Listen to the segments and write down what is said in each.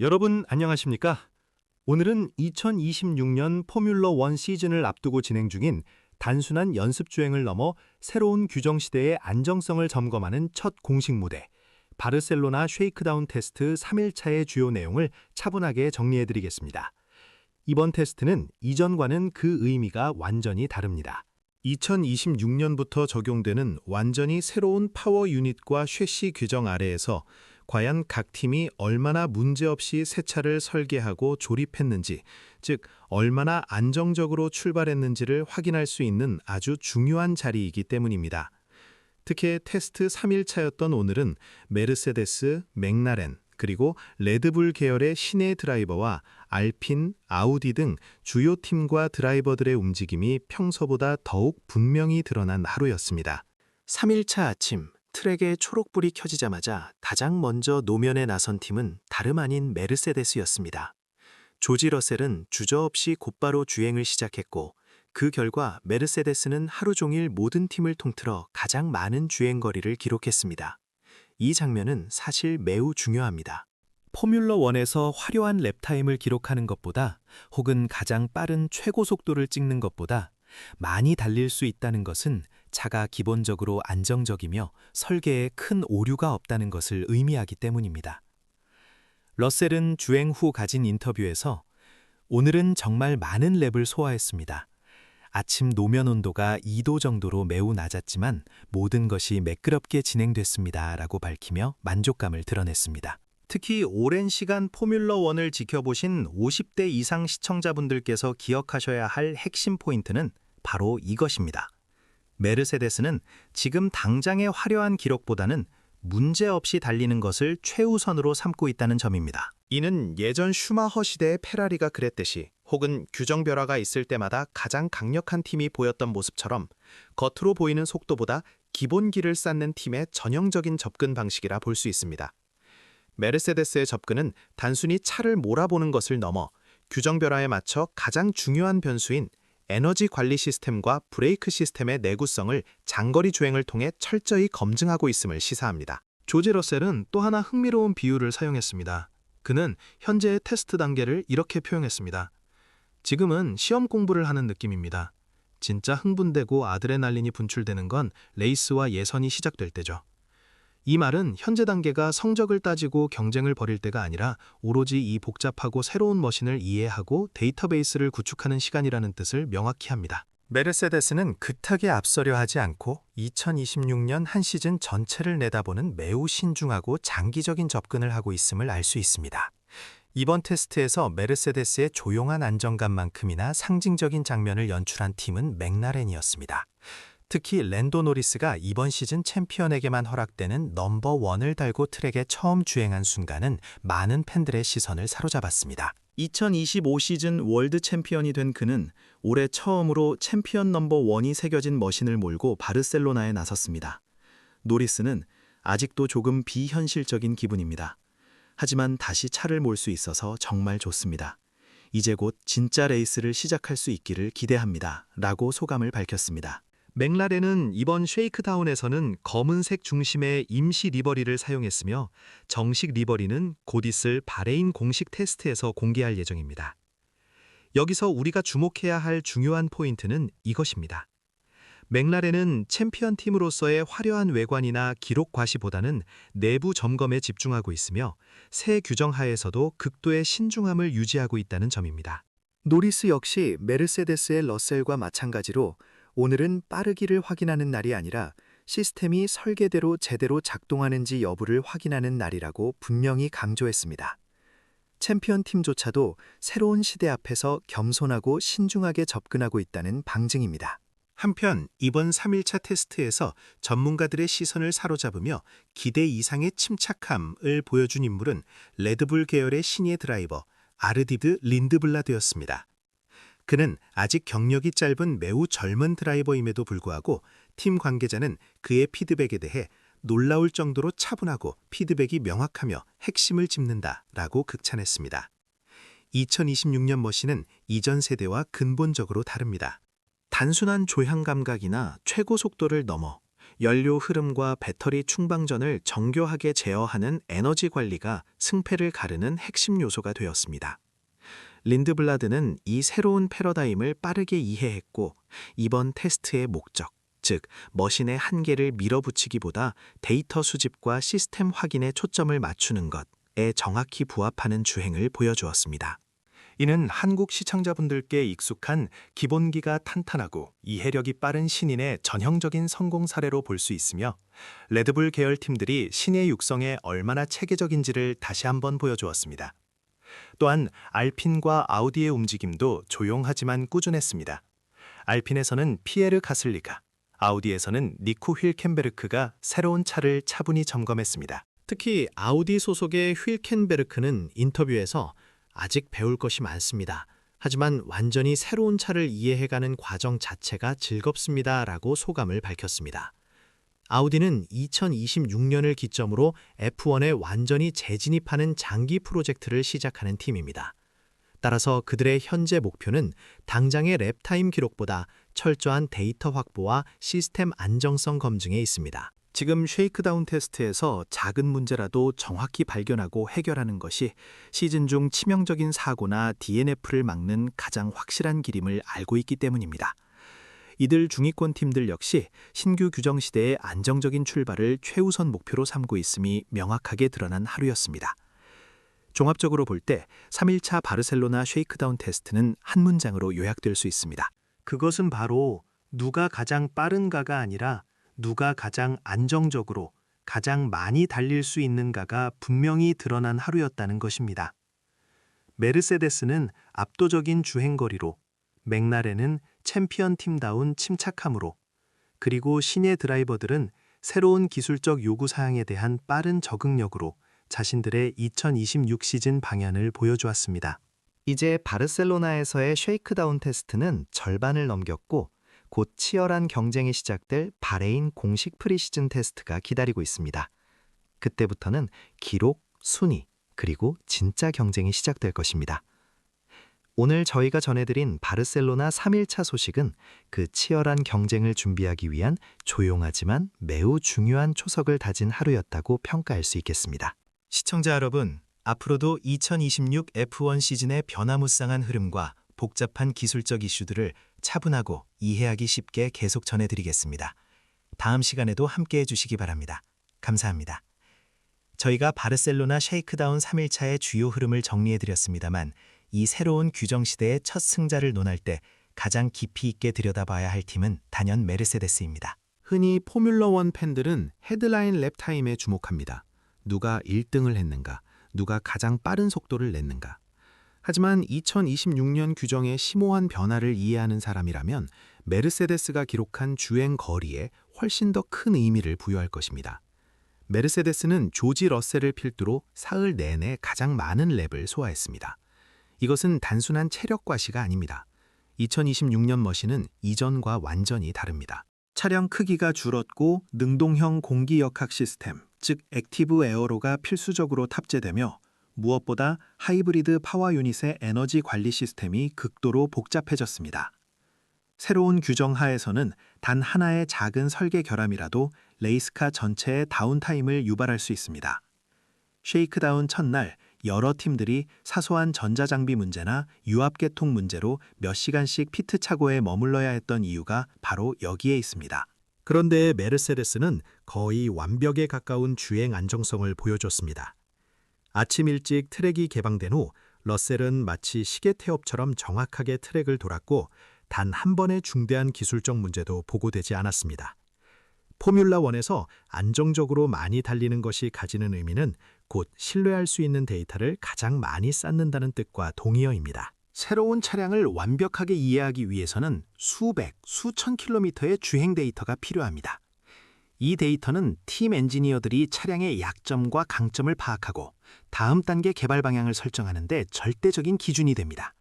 여러분 안녕하십니까? 오늘은 2026년 포뮬러 1 시즌을 앞두고 진행 중인 단순한 연습 주행을 넘어 새로운 규정 시대의 안정성을 점검하는 첫 공식 무대, 바르셀로나 쉐이크다운 테스트 3일차의 주요 내용을 차분하게 정리해드리겠습니다. 이번 테스트는 이전과는 그 의미가 완전히 다릅니다. 2026년부터 적용되는 완전히 새로운 파워 유닛과 쉐시 규정 아래에서 과연 각 팀이 얼마나 문제없이 새 차를 설계하고 조립했는지, 즉 얼마나 안정적으로 출발했는지를 확인할 수 있는 아주 중요한 자리이기 때문입니다. 특히 테스트 3일차였던 오늘은 메르세데스, 맥라렌, 그리고 레드불 계열의 신의 드라이버와 알핀, 아우디 등 주요 팀과 드라이버들의 움직임이 평소보다 더욱 분명히 드러난 하루였습니다. 3일차 아침, 트랙에 초록불이 켜지자마자 가장 먼저 노면에 나선 팀은 다름 아닌 메르세데스였습니다. 조지 러셀은 주저없이 곧바로 주행을 시작했고, 그 결과 메르세데스는 하루 종일 모든 팀을 통틀어 가장 많은 주행거리를 기록했습니다. 이 장면은 사실 매우 중요합니다. 포뮬러 1에서 화려한 랩타임을 기록하는 것보다 혹은 가장 빠른 최고 속도를 찍는 것보다 많이 달릴 수 있다는 것은 차가 기본적으로 안정적이며 설계에 큰 오류가 없다는 것을 의미하기 때문입니다. 러셀은 주행 후 가진 인터뷰에서 오늘은 정말 많은 랩을 소화했습니다. 아침 노면 온도가 2도 정도로 매우 낮았지만 모든 것이 매끄럽게 진행됐습니다. 라고 밝히며 만족감을 드러냈습니다. 특히 오랜 시간 포뮬러 1을 지켜보신 50대 이상 시청자분들께서 기억하셔야 할 핵심 포인트는 바로 이것입니다. 메르세데스는 지금 당장의 화려한 기록보다는 문제없이 달리는 것을 최우선으로 삼고 있다는 점입니다. 이는 예전 슈마허 시대의 페라리가 그랬듯이 혹은 규정 변화가 있을 때마다 가장 강력한 팀이 보였던 모습처럼 겉으로 보이는 속도보다 기본기를 쌓는 팀의 전형적인 접근 방식이라 볼 수 있습니다. 메르세데스의 접근은 단순히 차를 몰아보는 것을 넘어 규정 변화에 맞춰 가장 중요한 변수인 에너지 관리 시스템과 브레이크 시스템의 내구성을 장거리 주행을 통해 철저히 검증하고 있음을 시사합니다. 조지 러셀은 또 하나 흥미로운 비유를 사용했습니다. 그는 현재의 테스트 단계를 이렇게 표현했습니다. 지금은 시험 공부를 하는 느낌입니다. 진짜 흥분되고 아드레날린이 분출되는 건 레이스와 예선이 시작될 때죠. 이 말은 현재 단계가 성적을 따지고 경쟁을 벌일 때가 아니라 오로지 이 복잡하고 새로운 머신을 이해하고 데이터베이스를 구축하는 시간이라는 뜻을 명확히 합니다. 메르세데스는 급하게 앞서려 하지 않고 2026년 한 시즌 전체를 내다보는 매우 신중하고 장기적인 접근을 하고 있음을 알 수 있습니다. 이번 테스트에서 메르세데스의 조용한 안정감만큼이나 상징적인 장면을 연출한 팀은 맥라렌이었습니다. 특히 랜도 노리스가 이번 시즌 챔피언에게만 허락되는 넘버 1을 달고 트랙에 처음 주행한 순간은 많은 팬들의 시선을 사로잡았습니다. 2025 시즌 월드 챔피언이 된 그는 올해 처음으로 챔피언 넘버 1이 새겨진 머신을 몰고 바르셀로나에 나섰습니다. 노리스는 아직도 조금 비현실적인 기분입니다. 하지만 다시 차를 몰 수 있어서 정말 좋습니다. 이제 곧 진짜 레이스를 시작할 수 있기를 기대합니다. 라고 소감을 밝혔습니다. 맥라렌은 이번 쉐이크다운에서는 검은색 중심의 임시 리버리를 사용했으며 정식 리버리는 곧 있을 바레인 공식 테스트에서 공개할 예정입니다. 여기서 우리가 주목해야 할 중요한 포인트는 이것입니다. 맥라렌은 챔피언 팀으로서의 화려한 외관이나 기록 과시보다는 내부 점검에 집중하고 있으며 새 규정 하에서도 극도의 신중함을 유지하고 있다는 점입니다. 노리스 역시 메르세데스의 러셀과 마찬가지로 오늘은 빠르기를 확인하는 날이 아니라 시스템이 설계대로 제대로 작동하는지 여부를 확인하는 날이라고 분명히 강조했습니다. 챔피언 팀조차도 새로운 시대 앞에서 겸손하고 신중하게 접근하고 있다는 방증입니다. 한편 이번 3일차 테스트에서 전문가들의 시선을 사로잡으며 기대 이상의 침착함을 보여준 인물은 레드불 계열의 신예 드라이버 아르디드 린드블라드였습니다. 그는 아직 경력이 짧은 매우 젊은 드라이버임에도 불구하고 팀 관계자는 그의 피드백에 대해 놀라울 정도로 차분하고 피드백이 명확하며 핵심을 짚는다라고 극찬했습니다. 2026년 머신은 이전 세대와 근본적으로 다릅니다. 단순한 조향 감각이나 최고 속도를 넘어 연료 흐름과 배터리 충방전을 정교하게 제어하는 에너지 관리가 승패를 가르는 핵심 요소가 되었습니다. 린드블라드는 이 새로운 패러다임을 빠르게 이해했고 이번 테스트의 목적, 즉 머신의 한계를 밀어붙이기보다 데이터 수집과 시스템 확인에 초점을 맞추는 것에 정확히 부합하는 주행을 보여주었습니다. 이는 한국 시청자분들께 익숙한 기본기가 탄탄하고 이해력이 빠른 신인의 전형적인 성공 사례로 볼 수 있으며 레드불 계열 팀들이 신의 육성에 얼마나 체계적인지를 다시 한번 보여주었습니다. 또한 알핀과 아우디의 움직임도 조용하지만 꾸준했습니다. 알핀에서는 피에르 가슬리가, 아우디에서는 니코 휠켄베르크가 새로운 차를 차분히 점검했습니다. 특히 아우디 소속의 휠켄베르크는 인터뷰에서 아직 배울 것이 많습니다. 하지만 완전히 새로운 차를 이해해가는 과정 자체가 즐겁습니다. 라고 소감을 밝혔습니다. 아우디는 2026년을 기점으로 F1에 완전히 재진입하는 장기 프로젝트를 시작하는 팀입니다. 따라서 그들의 현재 목표는 당장의 랩타임 기록보다 철저한 데이터 확보와 시스템 안정성 검증에 있습니다. 지금 쉐이크다운 테스트에서 작은 문제라도 정확히 발견하고 해결하는 것이 시즌 중 치명적인 사고나 DNF를 막는 가장 확실한 길임을 알고 있기 때문입니다. 이들 중위권 팀들 역시 신규 규정 시대의 안정적인 출발을 최우선 목표로 삼고 있음이 명확하게 드러난 하루였습니다. 종합적으로 볼 때 3일차 바르셀로나 쉐이크다운 테스트는 한 문장으로 요약될 수 있습니다. 그것은 바로 누가 가장 빠른가가 아니라 누가 가장 안정적으로 가장 많이 달릴 수 있는가가 분명히 드러난 하루였다는 것입니다. 메르세데스는 압도적인 주행거리로, 맥라렌은 챔피언 팀다운 침착함으로, 그리고 신예 드라이버들은 새로운 기술적 요구사항에 대한 빠른 적응력으로 자신들의 2026 시즌 방향을 보여주었습니다. 이제 바르셀로나에서의 쉐이크다운 테스트는 절반을 넘겼고 곧 치열한 경쟁이 시작될 바레인 공식 프리시즌 테스트가 기다리고 있습니다. 그때부터는 기록, 순위, 그리고 진짜 경쟁이 시작될 것입니다. 오늘 저희가 전해드린 바르셀로나 3일차 소식은 그 치열한 경쟁을 준비하기 위한 조용하지만 매우 중요한 초석을 다진 하루였다고 평가할 수 있겠습니다. 시청자 여러분, 앞으로도 2026 F1 시즌의 변화무쌍한 흐름과 복잡한 기술적 이슈들을 차분하고 이해하기 쉽게 계속 전해드리겠습니다. 다음 시간에도 함께해 주시기 바랍니다. 감사합니다. 저희가 바르셀로나 쉐이크다운 3일차의 주요 흐름을 정리해드렸습니다만 이 새로운 규정 시대의 첫 승자를 논할 때 가장 깊이 있게 들여다봐야 할 팀은 단연 메르세데스입니다. 흔히 포뮬러1 팬들은 헤드라인 랩 타임에 주목합니다. 누가 1등을 했는가, 누가 가장 빠른 속도를 냈는가. 하지만 2026년 규정의 심오한 변화를 이해하는 사람이라면 메르세데스가 기록한 주행 거리에 훨씬 더 큰 의미를 부여할 것입니다. 메르세데스는 조지 러셀을 필두로 사흘 내내 가장 많은 랩을 소화했습니다. 이것은 단순한 체력 과시가 아닙니다. 2026년 머신은 이전과 완전히 다릅니다. 차량 크기가 줄었고 능동형 공기역학 시스템, 즉 액티브 에어로가 필수적으로 탑재되며 무엇보다 하이브리드 파워 유닛의 에너지 관리 시스템이 극도로 복잡해졌습니다. 새로운 규정 하에서는 단 하나의 작은 설계 결함이라도 레이스카 전체의 다운타임을 유발할 수 있습니다. 쉐이크다운 첫날 여러 팀들이 사소한 전자장비 문제나 유압계통 문제로 몇 시간씩 피트 차고에 머물러야 했던 이유가 바로 여기에 있습니다. 그런데 메르세데스는 거의 완벽에 가까운 주행 안정성을 보여줬습니다. 아침 일찍 트랙이 개방된 후 러셀은 마치 시계 태엽처럼 정확하게 트랙을 돌았고 단 한 번의 중대한 기술적 문제도 보고되지 않았습니다. 포뮬라1에서 안정적으로 많이 달리는 것이 가지는 의미는 곧 신뢰할 수 있는 데이터를 가장 많이 쌓는다는 뜻과 동의어입니다. 새로운 차량을 완벽하게 이해하기 위해서는 수백, 수천 킬로미터의 주행 데이터가 필요합니다. 이 데이터는 팀 엔지니어들이 차량의 약점과 강점을 파악하고 다음 단계 개발 방향을 설정하는 데 절대적인 기준이 됩니다.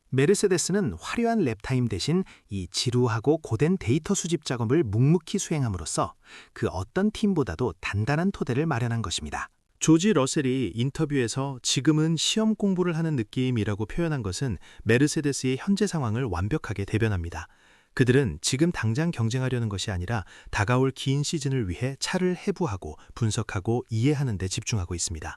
메르세데스는 화려한 랩타임 대신 이 지루하고 고된 데이터 수집 작업을 묵묵히 수행함으로써 그 어떤 팀보다도 단단한 토대를 마련한 것입니다. 조지 러셀이 인터뷰에서 지금은 시험 공부를 하는 느낌이라고 표현한 것은 메르세데스의 현재 상황을 완벽하게 대변합니다. 그들은 지금 당장 경쟁하려는 것이 아니라 다가올 긴 시즌을 위해 차를 해부하고 분석하고 이해하는 데 집중하고 있습니다.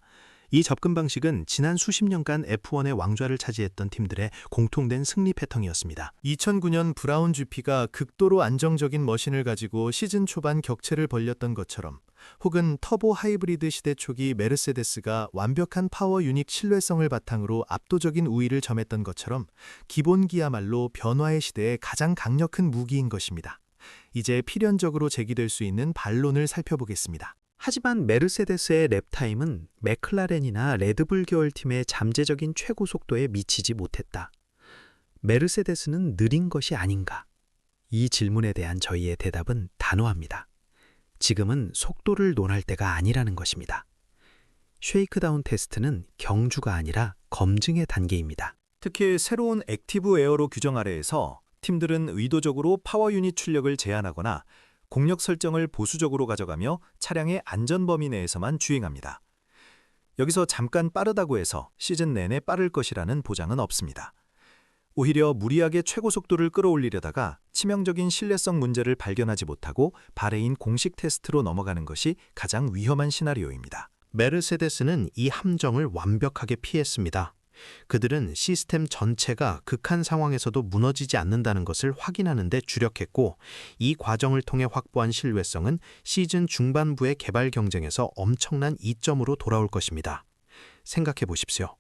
이 접근 방식은 지난 수십 년간 F1의 왕좌를 차지했던 팀들의 공통된 승리 패턴이었습니다. 2009년 브라운 GP가 극도로 안정적인 머신을 가지고 시즌 초반 격체를 벌였던 것처럼, 혹은 터보 하이브리드 시대 초기 메르세데스가 완벽한 파워 유닛 신뢰성을 바탕으로 압도적인 우위를 점했던 것처럼 기본기야말로 변화의 시대의 가장 강력한 무기인 것입니다. 이제 필연적으로 제기될 수 있는 반론을 살펴보겠습니다. 하지만 메르세데스의 랩타임은 맥클라렌이나 레드불 계열팀의 잠재적인 최고 속도에 미치지 못했다. 메르세데스는 느린 것이 아닌가? 이 질문에 대한 저희의 대답은 단호합니다. 지금은 속도를 논할 때가 아니라는 것입니다. 쉐이크다운 테스트는 경주가 아니라 검증의 단계입니다. 특히 새로운 액티브 에어로 규정 아래에서 팀들은 의도적으로 파워 유닛 출력을 제한하거나 공력 설정을 보수적으로 가져가며 차량의 안전 범위 내에서만 주행합니다. 여기서 잠깐 빠르다고 해서 시즌 내내 빠를 것이라는 보장은 없습니다. 오히려 무리하게 최고 속도를 끌어올리려다가 치명적인 신뢰성 문제를 발견하지 못하고 바레인 공식 테스트로 넘어가는 것이 가장 위험한 시나리오입니다. 메르세데스는 이 함정을 완벽하게 피했습니다. 그들은 시스템 전체가 극한 상황에서도 무너지지 않는다는 것을 확인하는 데 주력했고, 이 과정을 통해 확보한 신뢰성은 시즌 중반부의 개발 경쟁에서 엄청난 이점으로 돌아올 것입니다. 생각해 보십시오.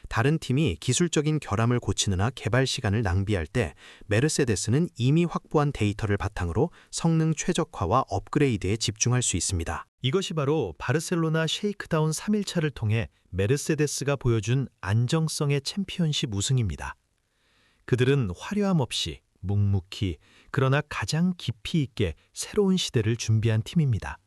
다른 팀이 기술적인 결함을 고치느라 개발 시간을 낭비할 때 메르세데스는 이미 확보한 데이터를 바탕으로 성능 최적화와 업그레이드에 집중할 수 있습니다. 이것이 바로 바르셀로나 쉐이크다운 3일차를 통해 메르세데스가 보여준 안정성의 챔피언십 우승입니다. 그들은 화려함 없이 묵묵히 그러나 가장 깊이 있게 새로운 시대를 준비한 팀입니다.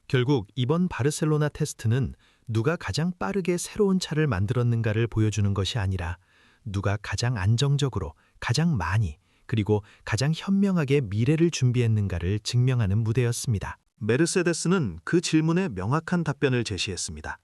결국 이번 바르셀로나 테스트는 누가 가장 빠르게 새로운 차를 만들었는가를 보여주는 것이 아니라 누가 가장 안정적으로, 가장 많이, 그리고 가장 현명하게 미래를 준비했는가를 증명하는 무대였습니다. 메르세데스는 그 질문에 명확한 답변을 제시했습니다.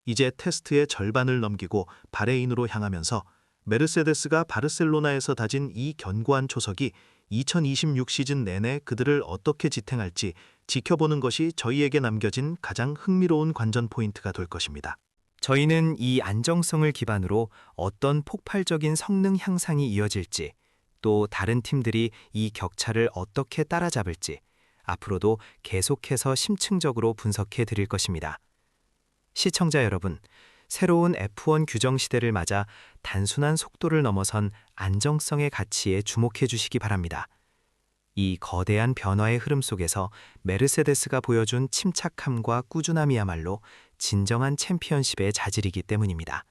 이제 테스트의 절반을 넘기고 바레인으로 향하면서 메르세데스가 바르셀로나에서 다진 이 견고한 초석이 2026 시즌 내내 그들을 어떻게 지탱할지 지켜보는 것이 저희에게 남겨진 가장 흥미로운 관전 포인트가 될 것입니다. 저희는 이 안정성을 기반으로 어떤 폭발적인 성능 향상이 이어질지, 또 다른 팀들이 이 격차를 어떻게 따라잡을지 앞으로도 계속해서 심층적으로 분석해 드릴 것입니다. 시청자 여러분, 새로운 F1 규정 시대를 맞아 단순한 속도를 넘어선 안정성의 가치에 주목해 주시기 바랍니다. 이 거대한 변화의 흐름 속에서 메르세데스가 보여준 침착함과 꾸준함이야말로 진정한 챔피언십의 자질이기 때문입니다.